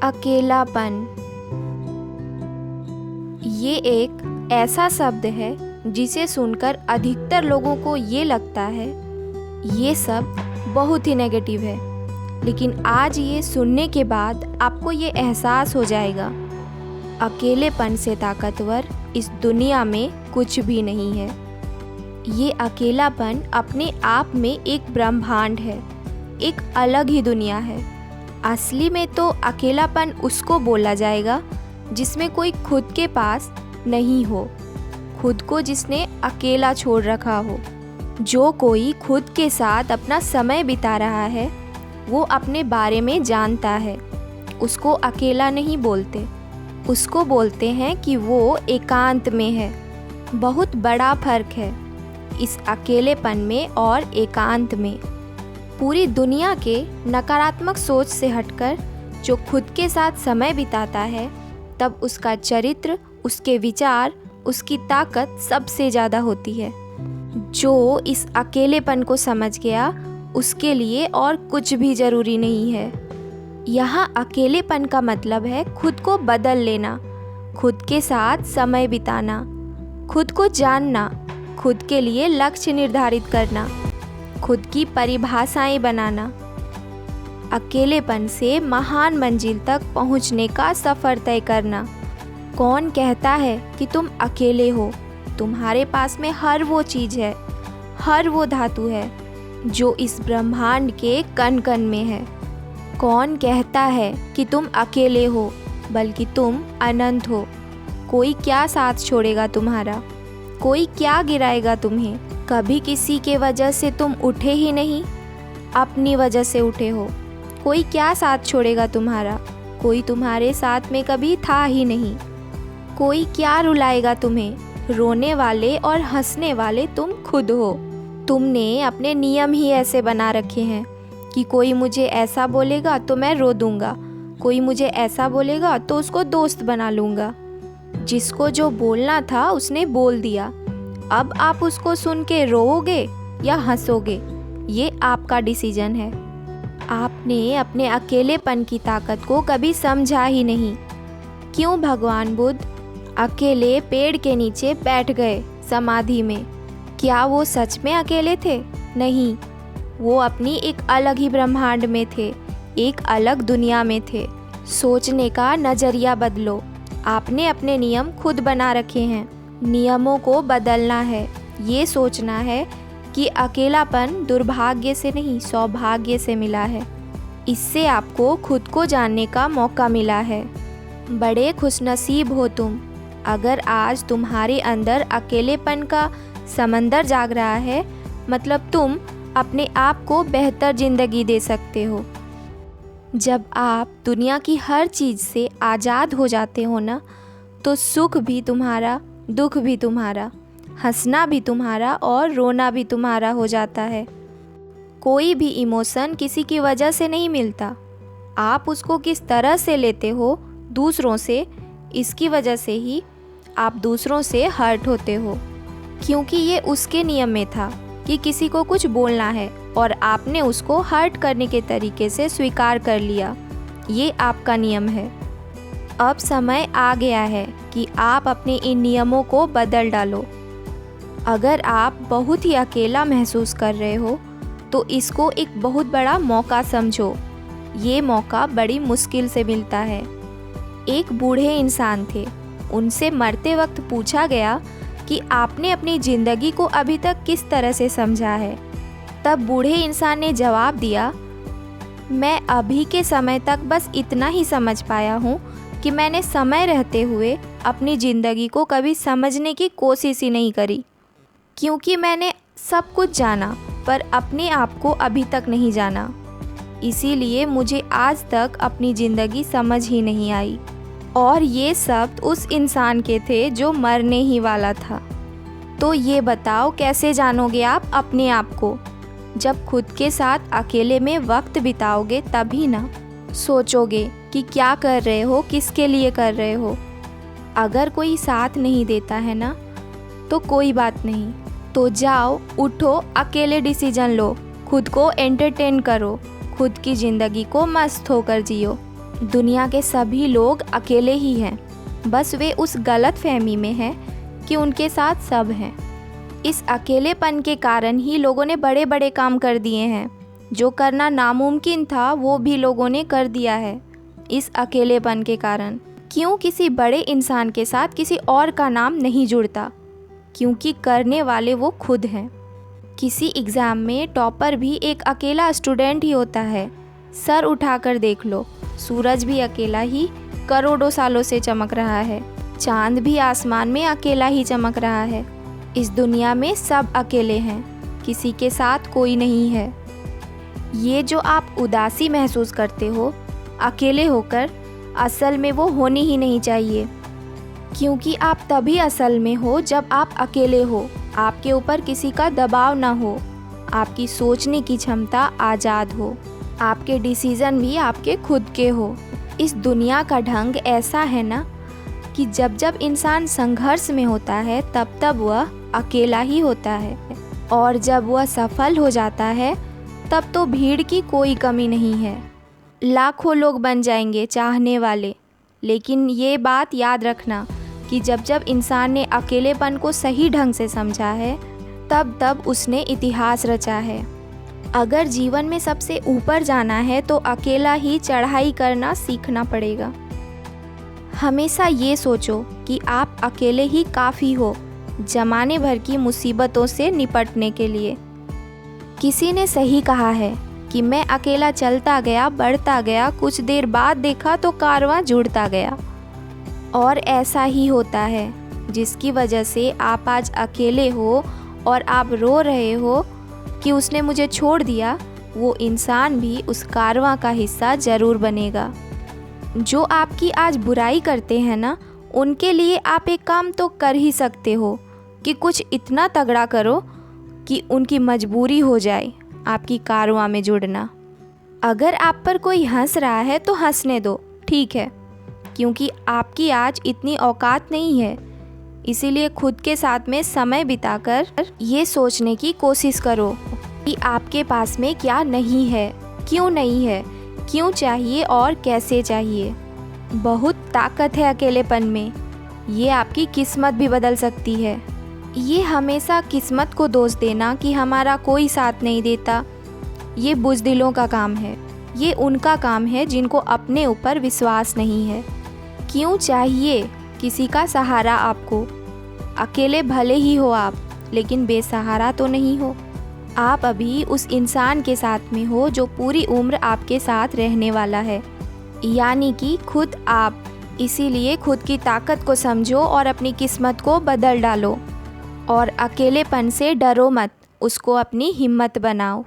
अकेलापन ये एक ऐसा शब्द है जिसे सुनकर अधिकतर लोगों को ये लगता है ये शब्द बहुत ही नेगेटिव है। लेकिन आज ये सुनने के बाद आपको ये एहसास हो जाएगा, अकेलेपन से ताकतवर इस दुनिया में कुछ भी नहीं है। ये अकेलापन अपने आप में एक ब्रह्मांड है, एक अलग ही दुनिया है। असली में तो अकेलापन उसको बोला जाएगा जिसमें कोई खुद के पास नहीं हो, खुद को जिसने अकेला छोड़ रखा हो। जो कोई खुद के साथ अपना समय बिता रहा है वो अपने बारे में जानता है, उसको अकेला नहीं बोलते, उसको बोलते हैं कि वो एकांत में है। बहुत बड़ा फर्क है इस अकेलेपन में और एकांत में। पूरी दुनिया के नकारात्मक सोच से हटकर जो खुद के साथ समय बिताता है तब उसका चरित्र, उसके विचार, उसकी ताकत सबसे ज़्यादा होती है। जो इस अकेलेपन को समझ गया उसके लिए और कुछ भी ज़रूरी नहीं है। यहाँ अकेलेपन का मतलब है खुद को बदल लेना, खुद के साथ समय बिताना, खुद को जानना, खुद के लिए लक्ष्य निर्धारित करना, खुद की परिभाषाएं बनाना। अकेलेपन से महान मंजिल तक पहुंचने का सफ़र तय करना। कौन कहता है कि तुम अकेले हो? तुम्हारे पास में हर वो चीज़ है, हर वो धातु है जो इस ब्रह्मांड के कण कण में है। कौन कहता है कि तुम अकेले हो, बल्कि तुम अनंत हो। कोई क्या साथ छोड़ेगा तुम्हारा, कोई क्या गिराएगा तुम्हें। कभी किसी के वजह से तुम उठे ही नहीं, अपनी वजह से उठे हो। कोई क्या साथ छोड़ेगा तुम्हारा, कोई तुम्हारे साथ में कभी था ही नहीं। कोई क्या रुलाएगा तुम्हें, रोने वाले और हंसने वाले तुम खुद हो। तुमने अपने नियम ही ऐसे बना रखे हैं कि कोई मुझे ऐसा बोलेगा तो मैं रो दूंगा, कोई मुझे ऐसा बोलेगा तो उसको दोस्त बना लूँगा। जिसको जो बोलना था उसने बोल दिया, अब आप उसको सुन के रोओगे या हंसोगे, ये आपका डिसीजन है। आपने अपने अकेलेपन की ताकत को कभी समझा ही नहीं। क्यों भगवान बुद्ध अकेले पेड़ के नीचे बैठ गए समाधि में? क्या वो सच में अकेले थे? नहीं, वो अपनी एक अलग ही ब्रह्मांड में थे, एक अलग दुनिया में थे। सोचने का नज़रिया बदलो। आपने अपने नियम खुद बना रखे हैं, नियमों को बदलना है। ये सोचना है कि अकेलापन दुर्भाग्य से नहीं, सौभाग्य से मिला है। इससे आपको खुद को जानने का मौका मिला है। बड़े खुशनसीब हो तुम अगर आज तुम्हारे अंदर अकेलेपन का समंदर जाग रहा है। मतलब तुम अपने आप को बेहतर ज़िंदगी दे सकते हो। जब आप दुनिया की हर चीज़ से आज़ाद हो जाते हो ना, तो सुख भी तुम्हारा, दुख भी तुम्हारा, हंसना भी तुम्हारा और रोना भी तुम्हारा हो जाता है। कोई भी इमोशन किसी की वजह से नहीं मिलता। आप उसको किस तरह से लेते हो दूसरों से, इसकी वजह से ही आप दूसरों से हर्ट होते हो। क्योंकि ये उसके नियम में था कि किसी को कुछ बोलना है और आपने उसको हर्ट करने के तरीके से स्वीकार कर लिया। ये आपका नियम है। अब समय आ गया है कि आप अपने इन नियमों को बदल डालो। अगर आप बहुत ही अकेला महसूस कर रहे हो तो इसको एक बहुत बड़ा मौका समझो। ये मौका बड़ी मुश्किल से मिलता है। एक बूढ़े इंसान थे, उनसे मरते वक्त पूछा गया कि आपने अपनी ज़िंदगी को अभी तक किस तरह से समझा है। तब बूढ़े इंसान ने जवाब दिया, मैं अभी के समय तक बस इतना ही समझ पाया हूँ कि मैंने समय रहते हुए अपनी ज़िंदगी को कभी समझने की कोशिश ही नहीं करी। क्योंकि मैंने सब कुछ जाना पर अपने आप को अभी तक नहीं जाना, इसीलिए मुझे आज तक अपनी ज़िंदगी समझ ही नहीं आई। और ये शब्द उस इंसान के थे जो मरने ही वाला था। तो ये बताओ कैसे जानोगे आप अपने आप को? जब खुद के साथ अकेले में वक्त बिताओगे तभी ना सोचोगे कि क्या कर रहे हो, किसके लिए कर रहे हो। अगर कोई साथ नहीं देता है ना तो कोई बात नहीं, तो जाओ, उठो, अकेले डिसीजन लो, खुद को एंटरटेन करो, खुद की ज़िंदगी को मस्त होकर जियो। दुनिया के सभी लोग अकेले ही हैं, बस वे उस गलत फहमी में हैं कि उनके साथ सब हैं। इस अकेलेपन के कारण ही लोगों ने बड़े बड़े काम कर दिए हैं। जो करना नामुमकिन था वो भी लोगों ने कर दिया है इस अकेलेपन के कारण। क्यों किसी बड़े इंसान के साथ किसी और का नाम नहीं जुड़ता? क्योंकि करने वाले वो खुद हैं। किसी एग्ज़ाम में टॉपर भी एक अकेला स्टूडेंट ही होता है। सर उठाकर देख लो, सूरज भी अकेला ही करोड़ों सालों से चमक रहा है। चांद भी आसमान में अकेला ही चमक रहा है। इस दुनिया में सब अकेले हैं, किसी के साथ कोई नहीं है। ये जो आप उदासी महसूस करते हो अकेले होकर, असल में वो होनी ही नहीं चाहिए। क्योंकि आप तभी असल में हो जब आप अकेले हो, आपके ऊपर किसी का दबाव ना हो, आपकी सोचने की क्षमता आज़ाद हो, आपके डिसीज़न भी आपके खुद के हो। इस दुनिया का ढंग ऐसा है ना कि जब जब इंसान संघर्ष में होता है तब तब वह अकेला ही होता है, और जब वह सफल हो जाता है तब तो भीड़ की कोई कमी नहीं है। लाखों लोग बन जाएंगे चाहने वाले, लेकिन ये बात याद रखना कि जब जब इंसान ने अकेलेपन को सही ढंग से समझा है तब तब उसने इतिहास रचा है। अगर जीवन में सबसे ऊपर जाना है तो अकेला ही चढ़ाई करना सीखना पड़ेगा। हमेशा ये सोचो कि आप अकेले ही काफ़ी हो ज़माने भर की मुसीबतों से निपटने के लिए। किसी ने सही कहा है कि मैं अकेला चलता गया, बढ़ता गया, कुछ देर बाद देखा तो कारवां जुड़ता गया। और ऐसा ही होता है, जिसकी वजह से आप आज अकेले हो और आप रो रहे हो कि उसने मुझे छोड़ दिया, वो इंसान भी उस कारवां का हिस्सा ज़रूर बनेगा। जो आपकी आज बुराई करते हैं ना, उनके लिए आप एक काम तो कर ही सकते हो कि कुछ इतना तगड़ा करो कि उनकी मजबूरी हो जाए आपकी कारवां में जुड़ना। अगर आप पर कोई हंस रहा है तो हंसने दो, ठीक है, क्योंकि आपकी आज इतनी औकात नहीं है। इसीलिए खुद के साथ में समय बिताकर ये सोचने की कोशिश करो कि आपके पास में क्या नहीं है, क्यों नहीं है, क्यों चाहिए और कैसे चाहिए। बहुत ताकत है अकेलेपन में, ये आपकी किस्मत भी बदल सकती है। ये हमेशा किस्मत को दोष देना कि हमारा कोई साथ नहीं देता, ये बुज़दिलों का काम है। ये उनका काम है जिनको अपने ऊपर विश्वास नहीं है। क्यों चाहिए किसी का सहारा आपको? अकेले भले ही हो आप, लेकिन बेसहारा तो नहीं हो। आप अभी उस इंसान के साथ में हो जो पूरी उम्र आपके साथ रहने वाला है, यानी कि खुद आप। इसीलिए खुद की ताकत को समझो और अपनी किस्मत को बदल डालो। और अकेलेपन से डरो मत, उसको अपनी हिम्मत बनाओ।